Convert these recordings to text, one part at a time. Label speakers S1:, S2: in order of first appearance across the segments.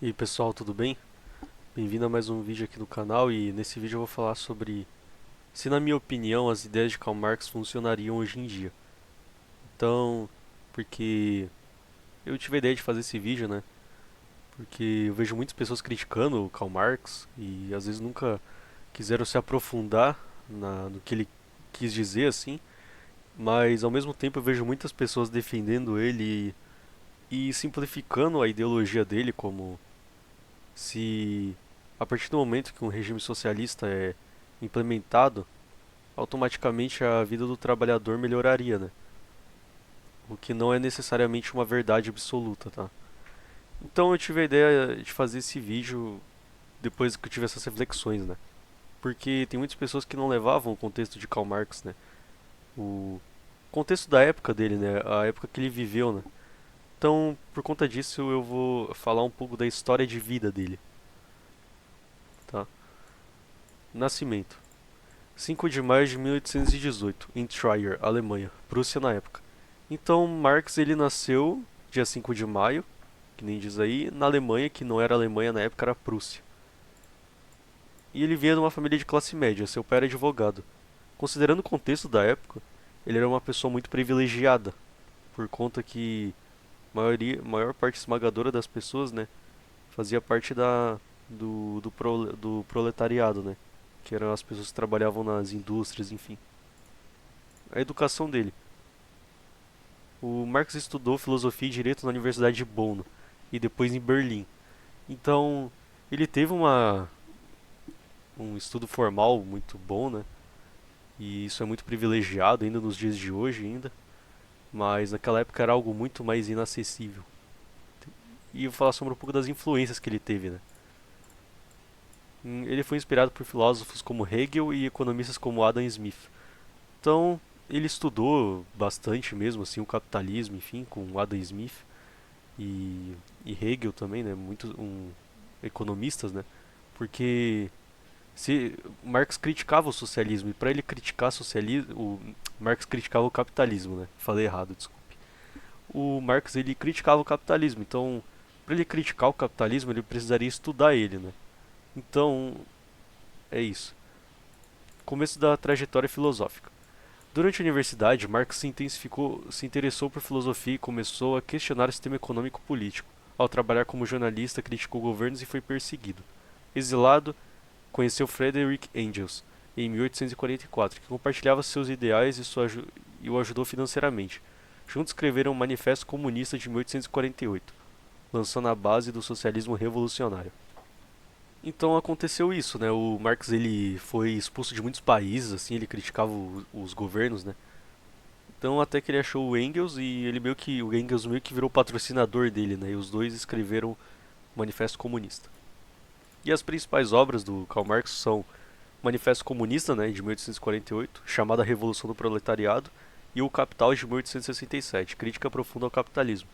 S1: E aí pessoal, tudo bem? Bem-vindo a mais um vídeo aqui no canal e nesse vídeo eu vou falar sobre se na minha opinião as ideias de Karl Marx funcionariam hoje em dia. Então, porque eu tive a ideia de fazer esse vídeo, né? Porque eu vejo muitas pessoas criticando o Karl Marx e às vezes nunca quiseram se aprofundar no que ele quis dizer assim, mas ao mesmo tempo eu vejo muitas pessoas defendendo ele e simplificando a ideologia dele como se a partir do momento que um regime socialista é implementado, automaticamente a vida do trabalhador melhoraria, né? O que não é necessariamente uma verdade absoluta, tá? Então eu tive a ideia de fazer esse vídeo depois que eu tive essas reflexões, né? Porque tem muitas pessoas que não levavam o contexto de Karl Marx, né? O contexto da época dele, né? A época que ele viveu, né? Então, por conta disso, eu vou falar um pouco da história de vida dele, tá? Nascimento: 5 de maio de 1818, em Trier, Alemanha, Prússia na época. Então, Marx ele nasceu dia 5 de maio, que nem diz aí, na Alemanha, que não era Alemanha na época, era Prússia. E ele vinha de uma família de classe média, seu pai era advogado. Considerando o contexto da época, ele era uma pessoa muito privilegiada, por conta que maior parte esmagadora das pessoas, né, fazia parte do proletariado, né, que eram as pessoas que trabalhavam nas indústrias, enfim. A educação dele. O Marx estudou filosofia e direito na Universidade de Bonn e depois em Berlim. Então, ele teve um estudo formal muito bom, né? E isso é muito privilegiado ainda nos dias de hoje ainda, mas naquela época era algo muito mais inacessível. E eu vou falar sobre um pouco das influências que ele teve, né? Ele foi inspirado por filósofos como Hegel e economistas como Adam Smith. Então, ele estudou bastante mesmo assim o capitalismo, enfim, com Adam Smith e, e Hegel também, né? Muitos economistas, né? Porque se Marx criticava o socialismo e para ele criticar o socialismo, o Marx criticava o capitalismo, né? Falei errado, desculpa. O Marx ele criticava o capitalismo, então para ele criticar o capitalismo ele precisaria estudar ele, né? Então é isso. Começo da trajetória filosófica. Durante a universidade, Marx se interessou por filosofia e começou a questionar o sistema econômico político. Ao trabalhar como jornalista, criticou governos e foi perseguido. Exilado, conheceu Frederick Engels em 1844, que compartilhava seus ideais e o ajudou financeiramente. Juntos escreveram o Manifesto Comunista de 1848, lançando a base do socialismo revolucionário. Então aconteceu isso, né? O Marx ele foi expulso de muitos países, assim, ele criticava os governos, né? Então até que ele achou o Engels e o Engels meio que virou patrocinador dele, né? E os dois escreveram o Manifesto Comunista. E as principais obras do Karl Marx são Manifesto Comunista, né, de 1848, chamada Revolução do Proletariado, e O Capital de 1867, crítica profunda ao capitalismo.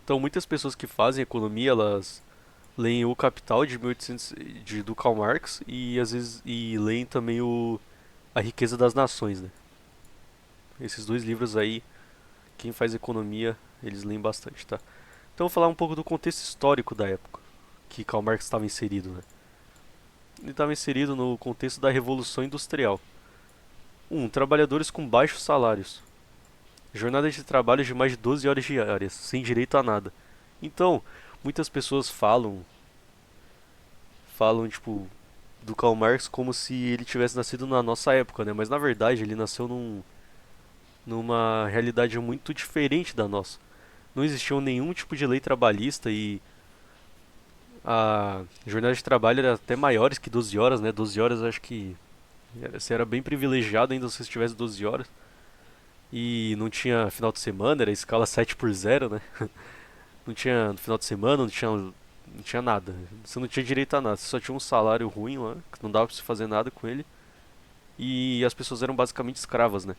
S1: Então muitas pessoas que fazem economia, elas leem O Capital de 1800 do Karl Marx e às vezes leem também o A Riqueza das Nações, né? Esses dois livros aí, quem faz economia, eles leem bastante, tá? Então vou falar um pouco do contexto histórico da época que Karl Marx estava inserido, né? Ele estava inserido no contexto da Revolução Industrial. Trabalhadores com baixos salários. Jornada de trabalho de mais de 12 horas diárias, sem direito a nada. Então, muitas pessoas falam tipo do Karl Marx como se ele tivesse nascido na nossa época, né? Mas na verdade ele nasceu numa realidade muito diferente da nossa. Não existia nenhum tipo de lei trabalhista e a jornada de trabalho era até maiores que 12 horas, né? 12 horas acho que você era bem privilegiado ainda se você tivesse 12 horas. E não tinha final de semana, era escala 7 por 0, né? Não tinha no final de semana, não tinha nada. Você não tinha direito a nada, você só tinha um salário ruim lá, que não dava pra você fazer nada com ele. E as pessoas eram basicamente escravas, né?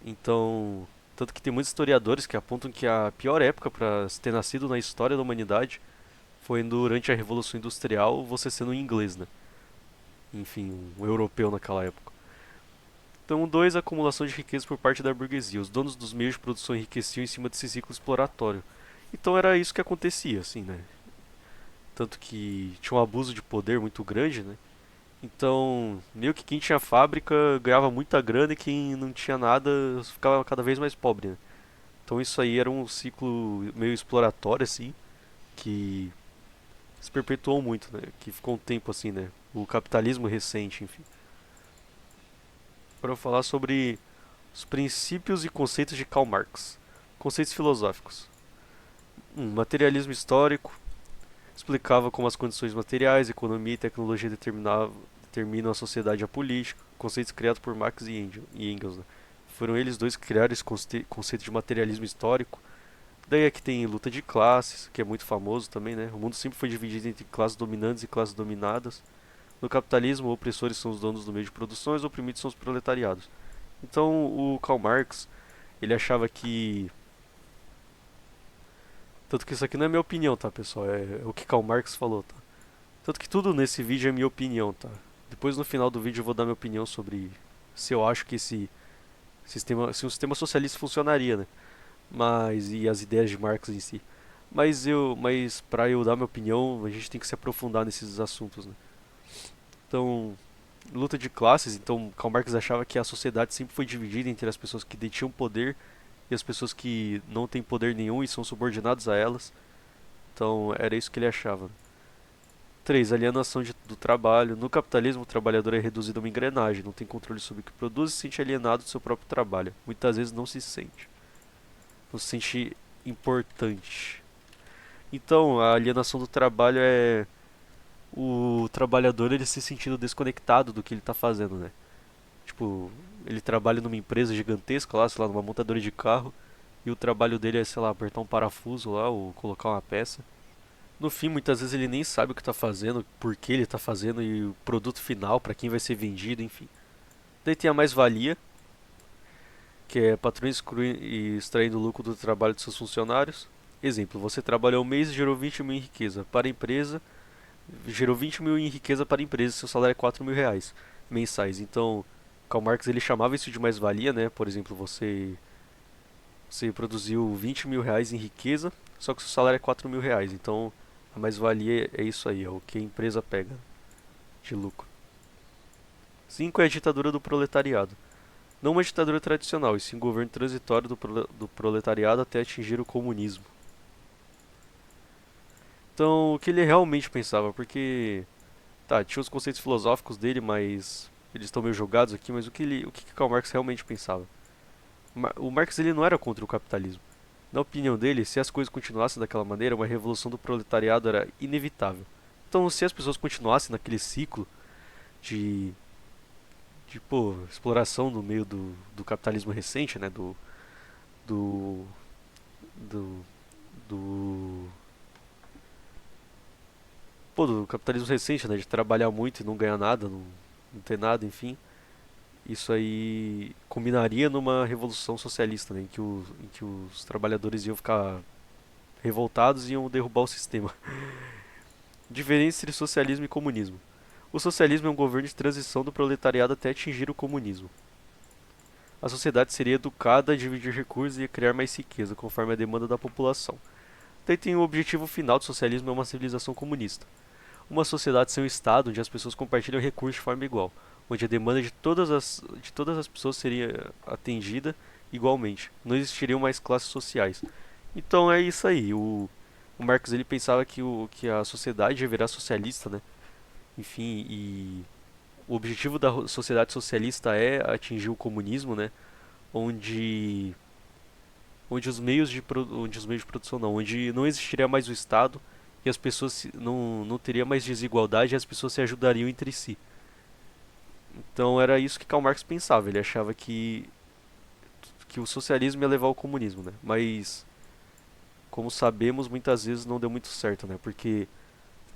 S1: Então, tanto que tem muitos historiadores que apontam que a pior época para se ter nascido na história da humanidade foi durante a Revolução Industrial, você sendo um inglês, né? Enfim, um europeu naquela época. Então, 2, a acumulação de riqueza por parte da burguesia. Os donos dos meios de produção enriqueciam em cima desse ciclo exploratório. Então era isso que acontecia, assim, né? Tanto que tinha um abuso de poder muito grande, né? Então, meio que quem tinha fábrica ganhava muita grana e quem não tinha nada ficava cada vez mais pobre, né? Então isso aí era um ciclo meio exploratório, assim, que se perpetuou muito, né? Que ficou um tempo assim, né? O capitalismo recente, enfim. Para falar sobre os princípios e conceitos de Karl Marx. Conceitos filosóficos. Materialismo histórico explicava como as condições materiais, economia e tecnologia determinam a sociedade e a política. Conceitos criados por Marx e Engels. Né? Foram eles dois que criaram esse conceito de materialismo histórico. Daí é que tem luta de classes, que é muito famoso também, né? O mundo sempre foi dividido entre classes dominantes e classes dominadas. No capitalismo, opressores são os donos do meio de produção e os oprimidos são os proletariados. Então, o Karl Marx, ele achava que... Tanto que isso aqui não é minha opinião, tá, pessoal? É o que Karl Marx falou, tá? Tanto que tudo nesse vídeo é minha opinião, tá? Depois, no final do vídeo, eu vou dar minha opinião sobre se eu acho que esse sistema... Se um sistema socialista funcionaria, né? E as ideias de Marx em si. Mas para eu dar minha opinião, a gente tem que se aprofundar nesses assuntos, né? Então, luta de classes, então Karl Marx achava que a sociedade sempre foi dividida entre as pessoas que detinham poder e as pessoas que não têm poder nenhum e são subordinados a elas. Então, era isso que ele achava. 3. Alienação do trabalho. No capitalismo, o trabalhador é reduzido a uma engrenagem, não tem controle sobre o que produz e se sente alienado do seu próprio trabalho. Muitas vezes não se sente. Não se sente importante. Então, a alienação do trabalho é o trabalhador ele se sentindo desconectado do que ele está fazendo, né? Tipo, ele trabalha numa empresa gigantesca lá, sei lá, numa montadora de carro, e o trabalho dele é, sei lá, apertar um parafuso lá ou colocar uma peça. No fim, muitas vezes ele nem sabe o que está fazendo, por que ele está fazendo e o produto final, para quem vai ser vendido, enfim. Daí tem a mais-valia, que é patrões extraindo lucro do trabalho de seus funcionários. Exemplo, você trabalhou um mês e gerou 20 mil em riqueza. Para a empresa, gerou 20 mil em riqueza para a empresa, seu salário é 4 mil reais mensais. Então, Karl Marx ele chamava isso de mais-valia, né? Por exemplo, você produziu 20 mil reais em riqueza, só que seu salário é 4 mil reais. Então, a mais-valia é isso aí, é o que a empresa pega de lucro. 5 é a ditadura do proletariado. Não uma ditadura tradicional, e sim um governo transitório do proletariado até atingir o comunismo. Então, o que ele realmente pensava, porque tá, tinha os conceitos filosóficos dele, mas eles estão meio jogados aqui, mas o que Karl Marx realmente pensava? O Marx ele não era contra o capitalismo. Na opinião dele, se as coisas continuassem daquela maneira, uma revolução do proletariado era inevitável. Então, se as pessoas continuassem naquele ciclo de, pô, exploração no meio do capitalismo recente, né, do, do, do, pô, do capitalismo recente, né, de trabalhar muito e não ganhar nada, não ter nada, enfim, isso aí combinaria numa revolução socialista, né, em que os trabalhadores iam ficar revoltados e iam derrubar o sistema. Diferença entre socialismo e comunismo. O socialismo é um governo de transição do proletariado até atingir o comunismo. A sociedade seria educada a dividir recursos e a criar mais riqueza, conforme a demanda da população. Daí tem o objetivo final do socialismo é uma civilização comunista. Uma sociedade sem um Estado onde as pessoas compartilham recursos de forma igual, onde a demanda de todas as pessoas seria atendida igualmente. Não existiriam mais classes sociais. Então é isso aí. O Marx ele pensava que a sociedade ia virar socialista, né? Enfim, e o objetivo da sociedade socialista é atingir o comunismo, né? Onde onde os meios de produção não, onde não existiria mais o Estado e as pessoas não teria mais desigualdade e as pessoas se ajudariam entre si. Então era isso que Karl Marx pensava. Ele achava que o socialismo ia levar ao comunismo, né? Mas como sabemos, muitas vezes não deu muito certo, né? Porque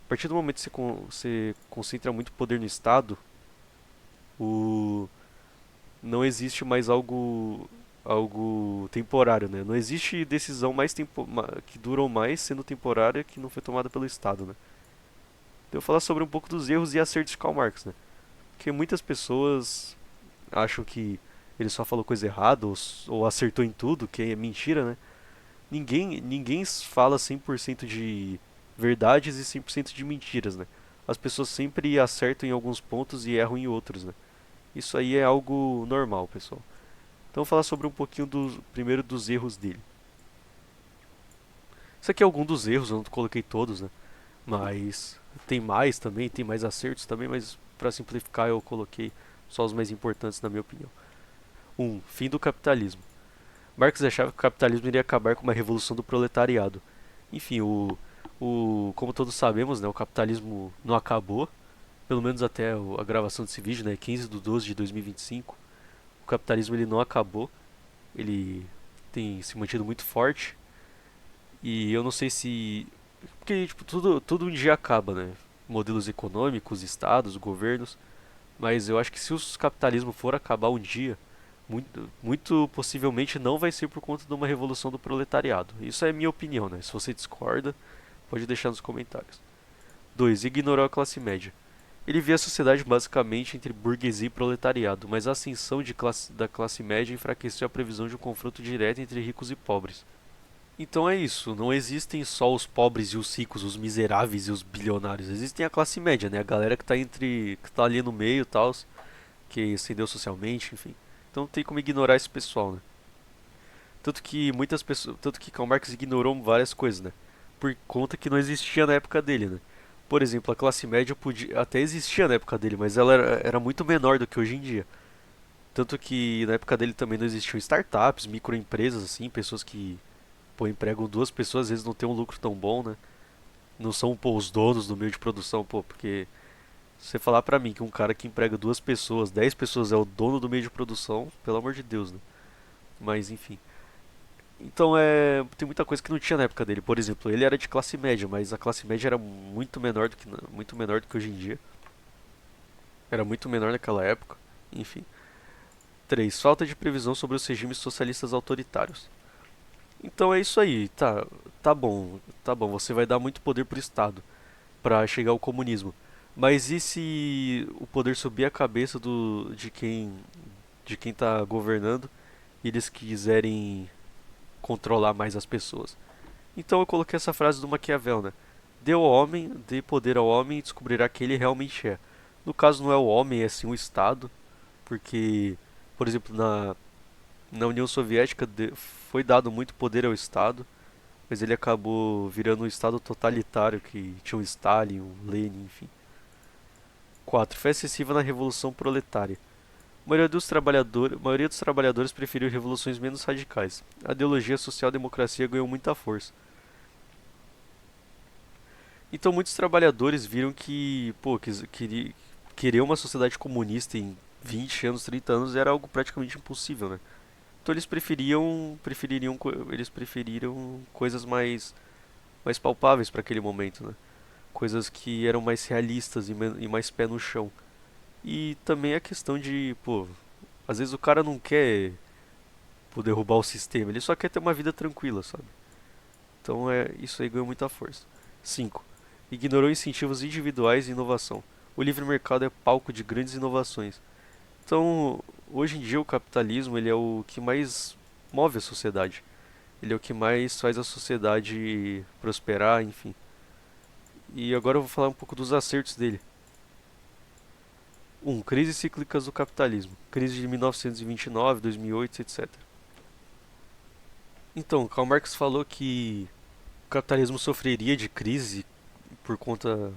S1: a partir do momento que você concentra muito poder no Estado, o não existe mais algo temporário, né? Não existe decisão que durou mais sendo temporária que não foi tomada pelo Estado, né? Então eu vou falar sobre um pouco dos erros e acertos de Karl Marx, né? Porque muitas pessoas acham que ele só falou coisa errada ou acertou em tudo, que é mentira, né? Ninguém fala 100% de verdades e 100% de mentiras, né? As pessoas sempre acertam em alguns pontos e erram em outros, né? Isso aí é algo normal, pessoal. Então, vou falar sobre um pouquinho primeiro dos erros dele. Isso aqui é algum dos erros, eu não coloquei todos, né? Mas tem mais também, tem mais acertos também, mas para simplificar eu coloquei só os mais importantes na minha opinião. Fim do capitalismo. Marx achava que o capitalismo iria acabar com uma revolução do proletariado. Enfim, como todos sabemos, né, o capitalismo não acabou, pelo menos até a gravação desse vídeo, né, 15 de 12 de 2025. O capitalismo ele não acabou, ele tem se mantido muito forte e eu não sei se porque tipo, tudo um dia acaba, né? Modelos econômicos, estados, governos, mas eu acho que se o capitalismo for acabar um dia, muito possivelmente não vai ser por conta de uma revolução do proletariado. Isso é minha opinião, né? Se você discorda, pode deixar nos comentários. 2. Ignorou a classe média. Ele via a sociedade basicamente entre burguesia e proletariado, mas a ascensão da classe média enfraqueceu a previsão de um confronto direto entre ricos e pobres. Então é isso, não existem só os pobres e os ricos, os miseráveis e os bilionários. Existem a classe média, né? A galera que tá ali no meio e tal, que ascendeu socialmente, enfim. Então não tem como ignorar esse pessoal, né? Tanto que Karl Marx ignorou várias coisas, né? Por conta que não existia na época dele, né? Por exemplo, a classe média até existia na época dele, mas ela era muito menor do que hoje em dia. Tanto que na época dele também não existiam startups, microempresas, assim, pessoas que, pô, empregam duas pessoas, às vezes não tem um lucro tão bom, né? Não são, pô, os donos do meio de produção, pô, porque se você falar pra mim que um cara que emprega duas pessoas, 10 pessoas é o dono do meio de produção, pelo amor de Deus, né? Mas enfim. Então tem muita coisa que não tinha na época dele. Por exemplo, ele era de classe média, mas a classe média era muito menor do que hoje em dia. Era muito menor naquela época. Enfim. 3. Falta de previsão sobre os regimes socialistas autoritários. Então é isso aí, tá bom, você vai dar muito poder pro Estado para chegar ao comunismo. Mas e se o poder subir a cabeça de quem tá governando e eles quiserem controlar mais as pessoas? Então eu coloquei essa frase do Maquiavel, né? Dê poder ao homem e descobrirá quem ele realmente é. No caso não é o homem, é sim o Estado, porque, por exemplo, na União Soviética foi dado muito poder ao Estado, mas ele acabou virando um Estado totalitário que tinha um Stalin, um Lenin, enfim. 4. Fé excessiva na Revolução Proletária. A maioria dos trabalhadores preferiu revoluções menos radicais. A ideologia social-democracia ganhou muita força. Então muitos trabalhadores viram que, pô, querer uma sociedade comunista em 20 anos, 30 anos era algo praticamente impossível, né? Então eles preferiram coisas mais palpáveis para aquele momento, né? Coisas que eram mais realistas e mais pé no chão. E também a questão de, pô, às vezes o cara não quer, pô, derrubar o sistema, ele só quer ter uma vida tranquila, sabe? Então isso aí ganhou muita força. 5. Ignorou incentivos individuais e inovação. O livre mercado é palco de grandes inovações. Então, hoje em dia o capitalismo ele é o que mais move a sociedade. Ele é o que mais faz a sociedade prosperar, enfim. E agora eu vou falar um pouco dos acertos dele. Crises cíclicas do capitalismo. Crise de 1929, 2008, etc. Então, Karl Marx falou que o capitalismo sofreria de crise por conta,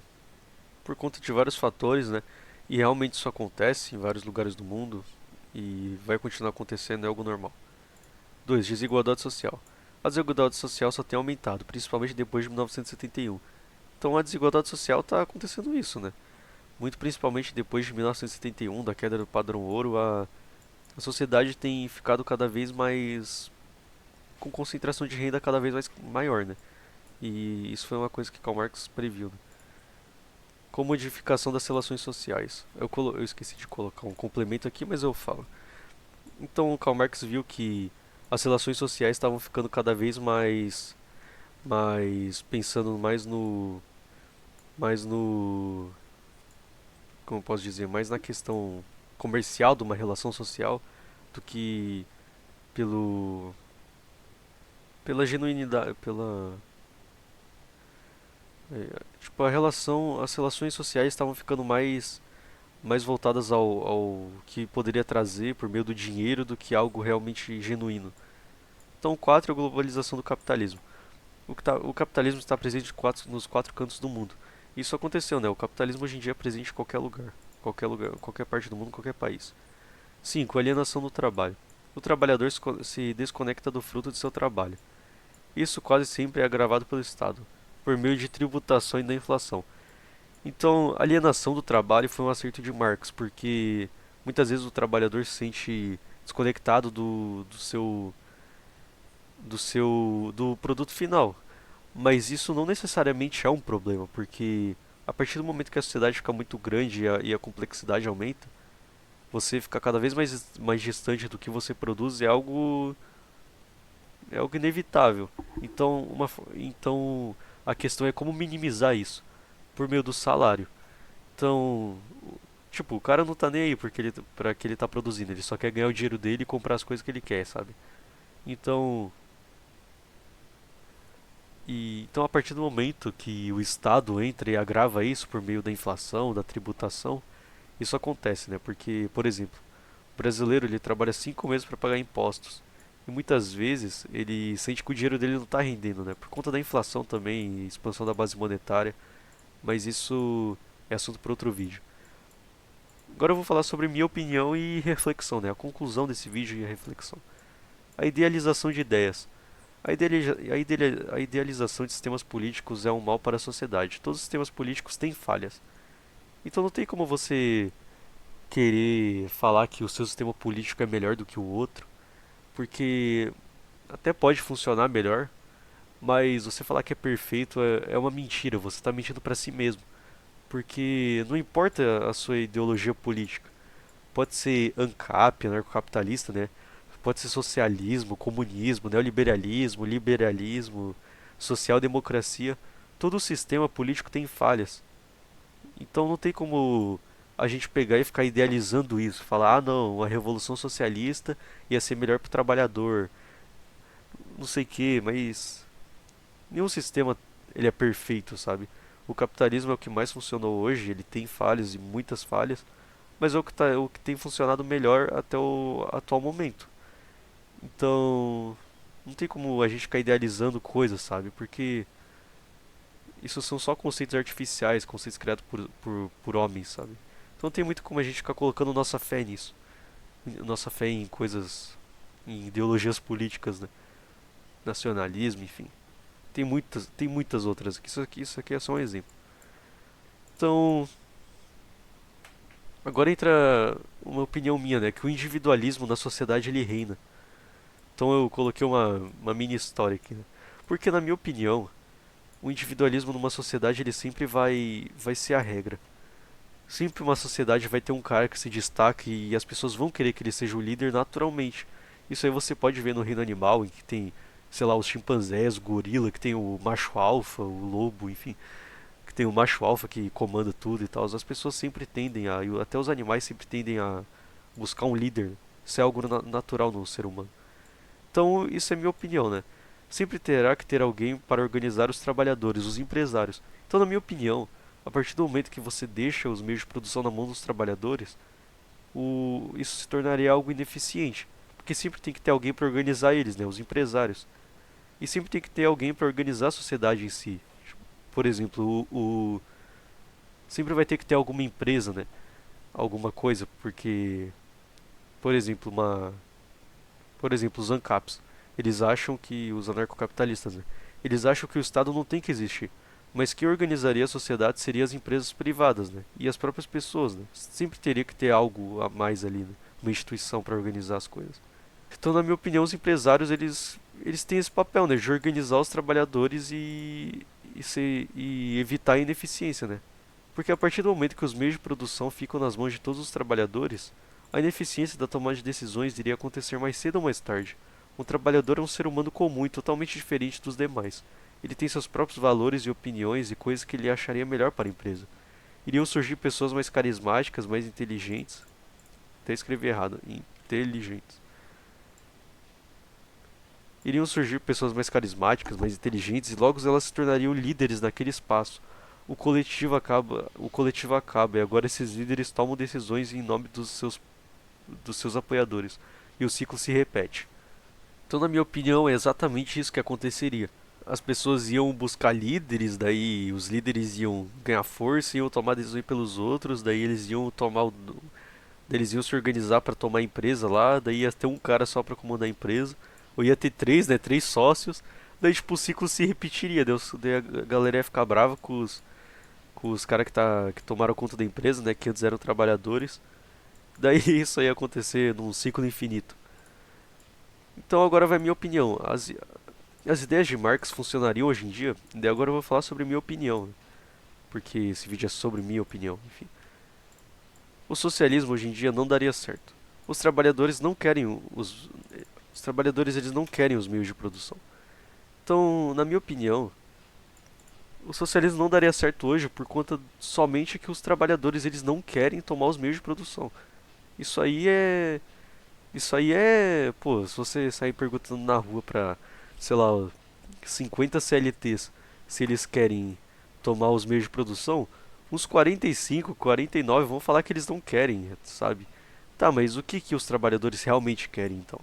S1: por conta de vários fatores, né? E realmente isso acontece em vários lugares do mundo e vai continuar acontecendo, é algo normal. 2. Desigualdade social. A desigualdade social só tem aumentado, principalmente depois de 1971. Então a desigualdade social está acontecendo isso, né? Muito principalmente depois de 1971, da queda do padrão ouro, a sociedade tem ficado cada vez mais com concentração de renda cada vez mais maior, né? E isso foi uma coisa que Karl Marx previu, né? Comodificação das relações sociais. Eu esqueci de colocar um complemento aqui, mas eu falo. Então, Karl Marx viu que as relações sociais estavam ficando cada vez mais pensando mais no, como eu posso dizer, mais na questão comercial, de uma relação social, do que pelo pela genuinidade, tipo as relações sociais estavam ficando mais voltadas ao que poderia trazer por meio do dinheiro do que algo realmente genuíno. Então, 4 é a globalização do capitalismo. O capitalismo está presente nos 4 cantos do mundo. Isso aconteceu, né? O capitalismo hoje em dia é presente em qualquer lugar, qualquer parte do mundo, qualquer país. 5. Alienação do trabalho. O trabalhador se desconecta do fruto de seu trabalho. Isso quase sempre é agravado pelo Estado, por meio de tributação e da inflação. Então, a alienação do trabalho foi um acerto de Marx, porque muitas vezes o trabalhador se sente desconectado do produto final. Mas isso não necessariamente é um problema, porque a partir do momento que a sociedade fica muito grande e a complexidade aumenta, você ficar cada vez mais distante do que você produz é algo inevitável. Então a questão é como minimizar isso por meio do salário. Então, tipo, o cara não tá nem aí para que ele tá produzindo, ele só quer ganhar o dinheiro dele e comprar as coisas que ele quer, sabe? Então, então a partir do momento que o Estado entra e agrava isso por meio da inflação, da tributação, isso acontece, né? Porque, por exemplo, o brasileiro ele trabalha 5 meses para pagar impostos. E muitas vezes ele sente que o dinheiro dele não está rendendo, né? Por conta da inflação também e expansão da base monetária. Mas isso é assunto para outro vídeo. Agora eu vou falar sobre minha opinião e reflexão, né? A conclusão desse vídeo e a reflexão. A idealização de ideias. A idealização de sistemas políticos é um mal para a sociedade. Todos os sistemas políticos têm falhas. Então não tem como você querer falar que o seu sistema político é melhor do que o outro, porque até pode funcionar melhor, mas você falar que é perfeito é uma mentira, você está mentindo para si mesmo. Porque não importa a sua ideologia política, pode ser ANCAP, anarcocapitalista, né? Pode ser socialismo, comunismo, neoliberalismo, liberalismo, social-democracia. Todo o sistema político tem falhas. Então não tem como a gente pegar e ficar idealizando isso, falar, ah não, a revolução socialista ia ser melhor para o trabalhador, não sei o que, mas nenhum sistema ele é perfeito, sabe? O capitalismo é o que mais funcionou hoje, ele tem falhas e muitas falhas, mas é o que tem funcionado melhor até o atual momento. Então, não tem como a gente ficar idealizando coisas, sabe? Porque isso são só conceitos artificiais, conceitos criados por homens, sabe? Então não tem muito como a gente ficar colocando nossa fé nisso. Nossa fé em coisas, em ideologias políticas, né? Nacionalismo, enfim. Tem muitas outras. Isso aqui é só um exemplo. Então, agora entra uma opinião minha, né? Que o individualismo na sociedade ele reina. Então eu coloquei uma mini história aqui, né? Porque na minha opinião, o individualismo numa sociedade ele sempre vai ser a regra. Sempre uma sociedade vai ter um cara que se destaque e as pessoas vão querer que ele seja o líder naturalmente. Isso aí você pode ver no reino animal, em que tem, sei lá, os chimpanzés, o gorila, que tem o macho alfa, o lobo, enfim, que tem o macho alfa que comanda tudo e tal. As pessoas sempre tendem e até os animais sempre tendem a buscar um líder. Isso é algo natural no ser humano. Então, isso é minha opinião, né? Sempre terá que ter alguém para organizar os trabalhadores, os empresários. Então, na minha opinião, a partir do momento que você deixa os meios de produção na mão dos trabalhadores, isso se tornaria algo ineficiente. Porque sempre tem que ter alguém para organizar eles, né? Os empresários. E sempre tem que ter alguém para organizar a sociedade em si. Por exemplo, sempre vai ter que ter alguma empresa, né? Alguma coisa, porque, por exemplo, os ANCAPs, eles acham que os anarcocapitalistas, né? Eles acham que o Estado não tem que existir, mas quem organizaria a sociedade seria as empresas privadas, né? E as próprias pessoas, né? Sempre teria que ter algo a mais ali, né? Uma instituição para organizar as coisas. Então, na minha opinião, os empresários eles têm esse papel, né? De organizar os trabalhadores e evitar a ineficiência, né? Porque a partir do momento que os meios de produção ficam nas mãos de todos os trabalhadores, a ineficiência da tomada de decisões iria acontecer mais cedo ou mais tarde. Um trabalhador é um ser humano comum e totalmente diferente dos demais. Ele tem seus próprios valores e opiniões e coisas que ele acharia melhor para a empresa. Iriam surgir pessoas mais carismáticas, mais inteligentes, até escrevi errado, inteligentes. Iriam surgir pessoas mais carismáticas, mais inteligentes, e logo elas se tornariam líderes naquele espaço. O coletivo acaba, e agora esses líderes tomam decisões em nome dos seus apoiadores, e o ciclo se repete. Então, na minha opinião, é exatamente isso que aconteceria. As pessoas iam buscar líderes, daí os líderes iam ganhar força, iam tomar decisões pelos outros, daí eles iam se organizar para tomar a empresa lá, daí ia ter um cara só para comandar a empresa, ou ia ter três, né, três sócios, daí tipo o ciclo se repetiria, daí a galera ia ficar brava com os caras que tomaram conta da empresa, né, que antes eram trabalhadores, daí isso ia acontecer num ciclo infinito. Então agora vai a minha opinião. As ideias de Marx funcionariam hoje em dia? Daí agora eu vou falar sobre minha opinião, né? Porque esse vídeo é sobre minha opinião, enfim. O socialismo hoje em dia não daria certo. Os trabalhadores não querem os trabalhadores eles não querem os meios de produção. Então, na minha opinião, o socialismo não daria certo hoje por conta somente que os trabalhadores eles não querem tomar os meios de produção. Isso aí é pô, se você sair perguntando na rua pra, sei lá, 50 CLTs se eles querem tomar os meios de produção, uns 45, 49 vão falar que eles não querem, sabe? Tá, mas o que os trabalhadores realmente querem então?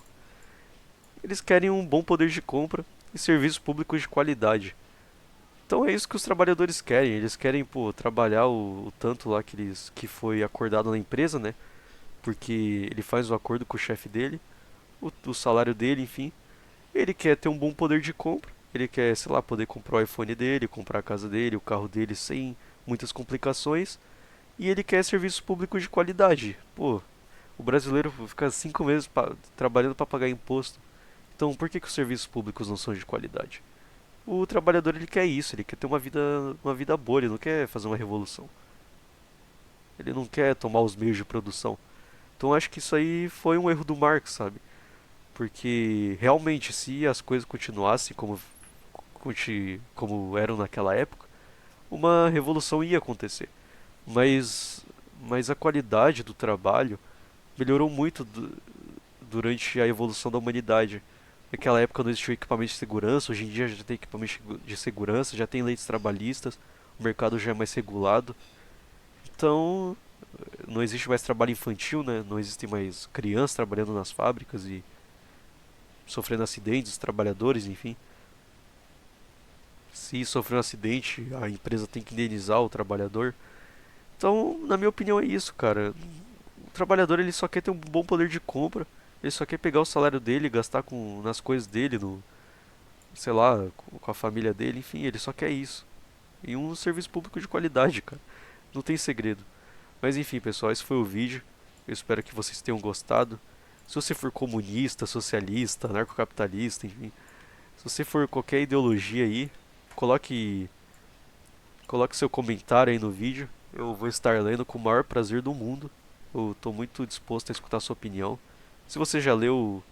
S1: Eles querem um bom poder de compra e serviços públicos de qualidade. Então é isso que os trabalhadores querem. Eles querem, pô, trabalhar o tanto lá que foi acordado na empresa, né? Porque ele faz o acordo com o chefe dele, o salário dele, enfim. Ele quer ter um bom poder de compra. Ele quer, sei lá, poder comprar o iPhone dele, comprar a casa dele, o carro dele sem muitas complicações. E ele quer serviços públicos de qualidade. Pô, o brasileiro fica 5 meses trabalhando para pagar imposto. Então, por que os serviços públicos não são de qualidade? O trabalhador ele quer isso, ele quer ter uma vida boa, ele não quer fazer uma revolução. Ele não quer tomar os meios de produção. Então, acho que isso aí foi um erro do Marx, sabe? Porque realmente, se as coisas continuassem como eram naquela época, uma revolução ia acontecer. Mas a qualidade do trabalho melhorou muito durante a evolução da humanidade. Naquela época não existia equipamento de segurança, hoje em dia já tem equipamento de segurança, já tem leis trabalhistas, o mercado já é mais regulado. Então, não existe mais trabalho infantil, né? Não existem mais crianças trabalhando nas fábricas e sofrendo acidentes, trabalhadores, enfim. Se sofrer um acidente, a empresa tem que indenizar o trabalhador. Então, na minha opinião, é isso, cara. O trabalhador ele só quer ter um bom poder de compra, ele só quer pegar o salário dele, gastar nas coisas dele, no, sei lá, com a família dele, enfim, ele só quer isso. E um serviço público de qualidade, cara. Não tem segredo. Mas enfim, pessoal, esse foi o vídeo. Eu espero que vocês tenham gostado. Se você for comunista, socialista, anarcocapitalista, enfim, se você for qualquer ideologia aí, coloque coloque seu comentário aí no vídeo. Eu vou estar lendo com o maior prazer do mundo. Eu estou muito disposto a escutar a sua opinião. Se você já leu,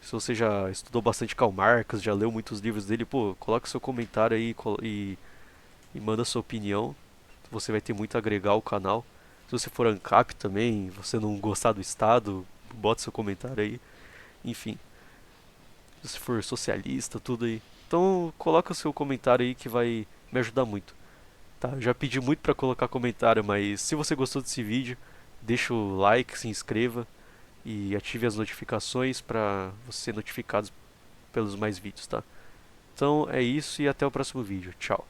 S1: se você já estudou bastante Karl Marx, já leu muitos livros dele, pô, coloque seu comentário aí e manda sua opinião. Você vai ter muito a agregar ao canal. Se você for ANCAP também, você não gostar do Estado, bota seu comentário aí. Enfim, se você for socialista, tudo aí. Então, coloca o seu comentário aí que vai me ajudar muito. Tá, já pedi muito pra colocar comentário, mas se você gostou desse vídeo, deixa o like, se inscreva e ative as notificações para você ser notificado pelos mais vídeos, tá? Então é isso e até o próximo vídeo. Tchau.